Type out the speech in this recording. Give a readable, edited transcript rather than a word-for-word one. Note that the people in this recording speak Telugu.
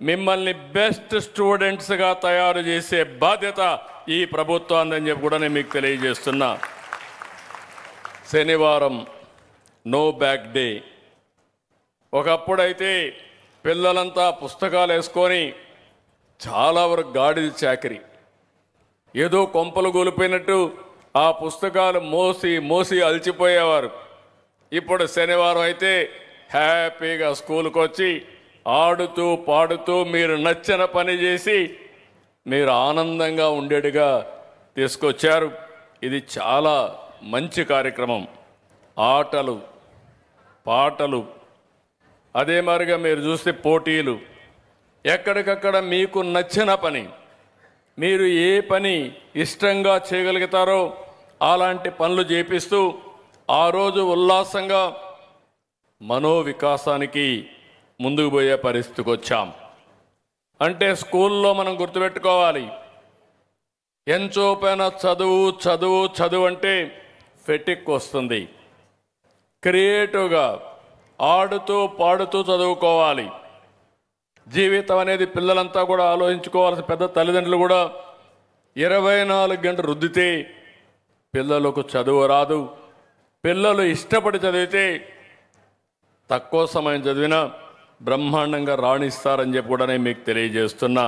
మిమ్మల్ని బెస్ట్ స్టూడెంట్స్గా తయారు చేసే బాధ్యత ఈ ప్రభుత్వాన్ని చెప్పి కూడా నేను మీకు తెలియజేస్తున్నా. శనివారం నో బ్యాక్ డే. ఒకప్పుడైతే పిల్లలంతా పుస్తకాలు వేసుకొని చాలా వరకు గాడిద చాకరీ, ఏదో కొంపలు గొలిపోయినట్టు ఆ పుస్తకాలు మోసి మోసి అలసిపోయేవారు. ఇప్పుడు శనివారం అయితే హ్యాపీగా స్కూల్కి వచ్చి ఆడుతూ పాడుతూ మీరు నచ్చిన పని చేసి మీరు ఆనందంగా ఉండేట్టుగా తీసుకొచ్చారు. ఇది చాలా మంచి కార్యక్రమం. ఆటలు పాటలు, అదే మరిగా మీరు చూస్తే పోటీలు, ఎక్కడికక్కడ మీకు నచ్చిన పని, మీరు ఏ పని ఇష్టంగా చేయగలుగుతారో అలాంటి పనులు చేపిస్తూ ఆ రోజు ఉల్లాసంగా మనోవికాసానికి ముందుకు పోయే పరిస్థితికి వచ్చాం. అంటే స్కూల్లో మనం గుర్తుపెట్టుకోవాలి, ఎంచోపైన చదువు చదువు చదువు అంటే ఫెటిక్ వస్తుంది. క్రియేటివ్గా ఆడుతూ పాడుతూ చదువుకోవాలి. జీవితం అనేది పిల్లలంతా కూడా ఆలోచించుకోవాల్సిన పెద్ద తల్లిదండ్రులు కూడా 24 గంటలు రుద్దితే పిల్లలకు చదువు రాదు. పిల్లలు ఇష్టపడి చదివితే తక్కువ సమయం చదివినా బ్రహ్మాండంగా రాణిస్తారని చెప్పి కూడా నేను మీకు తెలియజేస్తున్నా.